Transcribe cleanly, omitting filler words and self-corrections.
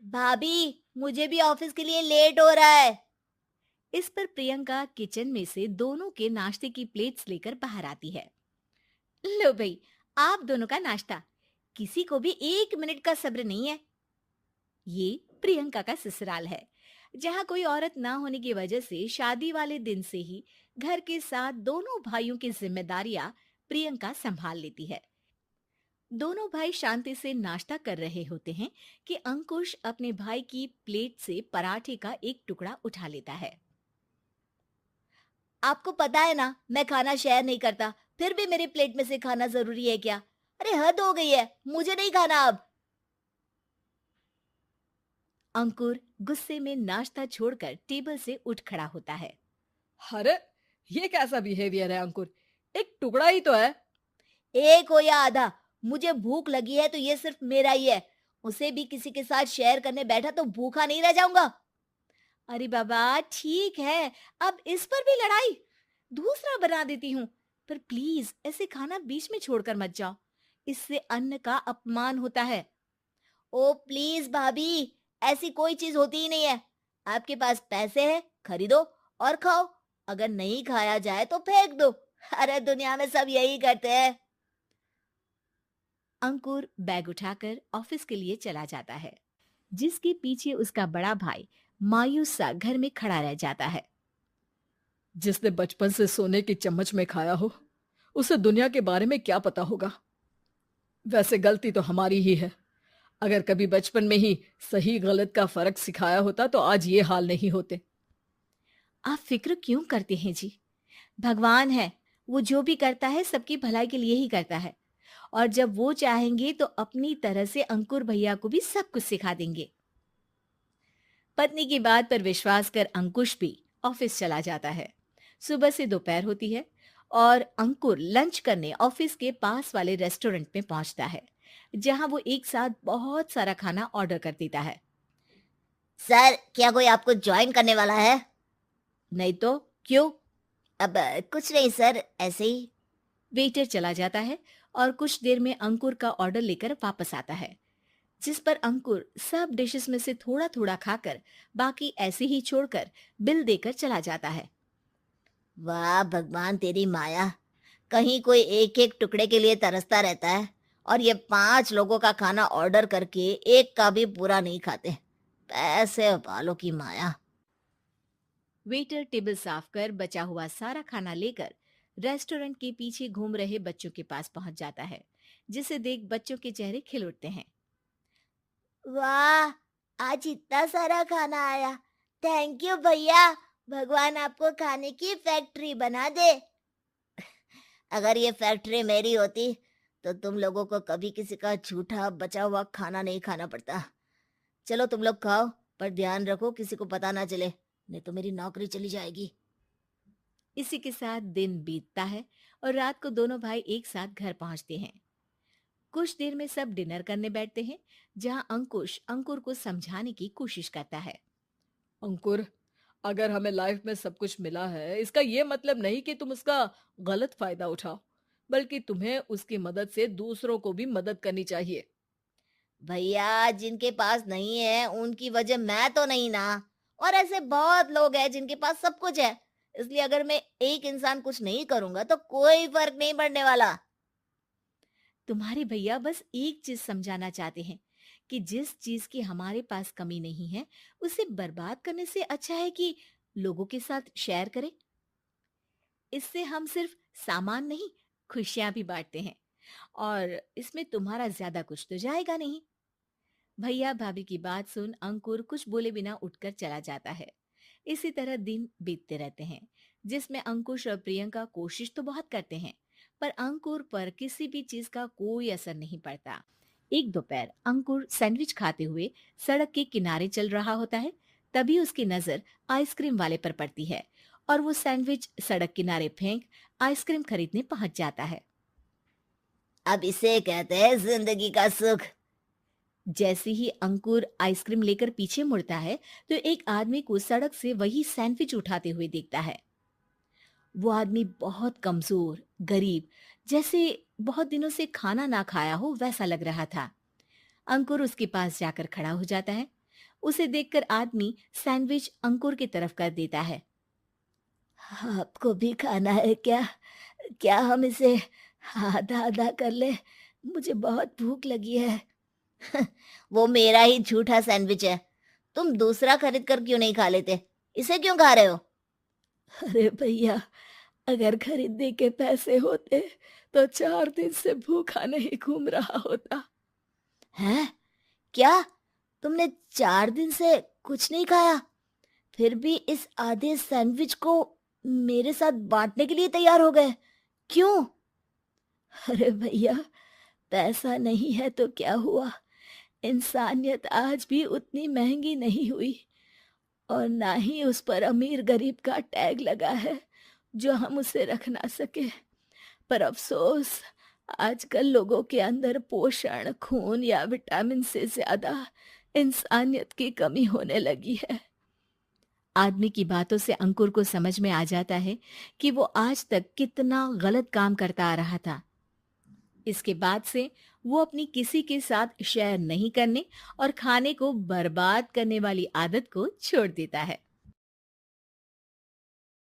भाभी, मुझे भी ऑफिस के लिए लेट हो रहा है। इस पर प्रियंका किचन में से दोनों के नाश्ते की प्लेट्स लेकर बाहर आती है। लो भाई, आप दोनों का नाश्ता। किसी को भी 1 मिनट का सब्र नहीं है। ये प्रियंका का ससुराल है, जहाँ कोई औरत ना होने की वजह से शादी वाले दिन से ही घर के साथ दोनों भाइयों की जिम्मेदारियां प्रियंका संभाल लेती है। दोनों भाई शांति से नाश्ता कर रहे होते हैं कि अंकुश अपने भाई की प्लेट से पराठे का एक टुकड़ा उठा लेता है। आपको पता है ना, मैं खाना शेयर नहीं करता, फिर भी मेरी प्लेट में से खाना जरूरी है क्या? अरे हद हो गई है, मुझे नहीं खाना अब। अंकुर गुस्से में नाश्ता छोड़कर टेबल से उठ खड़ा होता है। अरे ये कैसा बिहेवियर है अंकुर। एक टुकड़ा ही तो है। एक हो या आधा, मुझे भूख लगी है तो ये सिर्फ मेरा ही है। उसे भी किसी के साथ शेयर करने बैठा तो भूखा नहीं रह जाऊंगा। अरे बाबा, ठीक है, अब इस पर भी लड़ाई। दूसरा बना देती हूँ, पर प्लीज ऐसे खाना बीच में छोड़कर मत जाओ। इससे अन्न का अपमान होता है। ओ प्लीज भाभी, ऐसी कोई चीज होती ही नहीं है। आपके पास पैसे हैं, खरीदो और खाओ। अगर नहीं खाया जाए तो फेंक दो। अरे दुनिया में सब यही करते हैं। अंकुर बैग उठाकर ऑफिस के लिए चला जाता है, जिसके पीछे उसका बड़ा भाई मायूस सा घर में खड़ा रह जाता है। जिसने बचपन से सोने की चम्मच में खाया हो, उसे दुनिया के बारे में क्या पता होगा। वैसे गलती तो हमारी ही है। अगर कभी बचपन में ही सही गलत का फर्क सिखाया होता तो आज ये हाल नहीं होते। आप फिक्र क्यों करते हैं जी? भगवान है, वो जो भी करता है सबकी भलाई के लिए ही करता है। और जब वो चाहेंगे तो अपनी तरह से अंकुर भैया को भी सब कुछ सिखा देंगे। पत्नी की बात पर विश्वास कर अंकुश भी ऑफिस चला जाता है। सुबह से दोपहर होती है और अंकुर लंच करने ऑफिस के पास वाले रेस्टोरेंट में पहुंचता है, जहां वो एक साथ बहुत सारा खाना ऑर्डर कर देता है। सर, क्या कोई आपको ज्वाइन करने वाला है? नहीं तो क्यों? अब कुछ नहीं सर, ऐसे ही। वेटर चला जाता है और कुछ देर में अंकुर का ऑर्डर लेकर वापस आता है, जिस पर अंकुर सब डिशेस में से थोड़ा थोड़ा खाकर बाकी ऐसे ही छोड़कर बिल देकर चला जाता है। वाह भगवान, तेरी माया। कहीं कोई एक एक टुकड़े के लिए तरसता रहता है, और ये 5 लोगों का खाना ऑर्डर करके एक का भी पूरा नहीं खाते। पैसे वालों की माया। वेटर टेबल साफ कर बचा हुआ सारा खाना लेकर रेस्टोरेंट के पीछे घूम रहे बच्चों के पास पहुंच जाता है, जिसे देख बच्चों के चेहरे खिल उठते हैं। वाह, आज इतना सारा खाना आया। थैंक यू भैया। भगवान आपको खाने की फैक्ट्री बना दे। अगर ये फैक्ट्री मेरी होती तो तुम लोगों को कभी किसी का झूठा बचा हुआ खाना नहीं खाना पड़ता। चलो तुम लोग खाओ, पर ध्यान रखो किसी को पता ना चले, नहीं तो मेरी नौकरी चली जाएगी। इसी के साथ दिन बीतता है और रात को दोनों भाई एक साथ घर पहुंचते हैं। कुछ देर में सब डिनर करने बैठते हैं, जहां अंकुश अंकुर को समझाने की कोशिश करता है। अंकुर, अगर हमें लाइफ में सब कुछ मिला है, इसका ये मतलब नहीं कि तुम उसका गलत फायदा उठाओ, बल्कि तुम्हें उसकी मदद से दूसरों को भी मदद करनी चाहिए। भैया, जिनके पास नहीं है उनकी वजह मैं तो नहीं ना। और ऐसे बहुत लोग हैं जिनके पास सब कुछ है। इसलिए अगर मैं एक इंसान कुछ नहीं करूंगा तो कोई फर्क नहीं पड़ने वाला। तुम्हारे भैया बस एक चीज समझाना चाहते हैं कि जिस चीज की हमारे पास कमी नहीं है, उसे बर्बाद करने से अच्छा है कि लोगों के साथ शेयर करें। इससे हम सिर्फ सामान नहीं, खुशियां भी बांटते हैं, और इसमें तुम्हारा ज्यादा कुछ तो जाएगा नहीं। भैया भाभी की बात सुन अंकुर कुछ बोले बिना उठकर चला जाता है। इसी तरह दिन बीतते रहते हैं, जिसमें अंकुश और प्रियंका कोशिश तो बहुत करते हैं, पर अंकुर पर किसी भी चीज का कोई असर नहीं पड़ता। एक दोपहर अंकुर सैंडविच खाते हुए सड़क के किनारे चल रहा होता है। तभी उसकी नजर आइसक्रीम वाले पर पड़ती है, और वो सैंडविच सड़क किनारे फेंक आइसक्रीम खरीदने पहुंच जाता है। अब इसे कहते हैं जिंदगी का सुख। जैसे ही अंकुर आइसक्रीम लेकर पीछे मुड़ता है, तो एक आदमी को सड़क से वही सैंडविच उठाते हुए देखता है। वो आदमी बहुत कमजोर, गरीब, जैसे बहुत दिनों से खाना ना खाया हो वैसा लग रहा था। अंकुर उसके पास जाकर खड़ा हो जाता है। उसे देखकर आदमी सैंडविच अंकुर की तरफ कर देता है। आपको भी खाना है क्या? क्या हम इसे आधा आधा कर ले? मुझे बहुत भूख लगी है। वो मेरा ही झूठा सैंडविच है। तुम दूसरा खरीद कर क्यों नहीं खा लेते? इसे क्यों खा रहे हो? अरे भैया, अगर खरीदने के पैसे होते तो 4 दिन से भूखा नहीं घूम रहा होता। हैं? क्या? तुमने 4 दिन से कुछ नहीं खाया? फिर भी इस आधे सैंडविच को मेरे साथ बांटने के लिए तैयार हो गए? क्यों? अरे भैया, पैसा नहीं है तो क्या हुआ? इंसानियत आज भी उतनी महंगी नहीं हुई, और ना ही उस पर अमीर गरीब का टैग लगा है जो हम उसे रख ना सके। पर अफसोस, आजकल लोगों के अंदर पोषण, खून या विटामिन से ज्यादा इंसानियत की कमी होने लगी है। आदमी की बातों से अंकुर को समझ में आ जाता है कि वो आज तक कितना गलत काम करता आ रहा था। इसके बाद से वो अपनी किसी के साथ शेयर नहीं करने और खाने को बर्बाद करने वाली आदत को छोड़ देता है।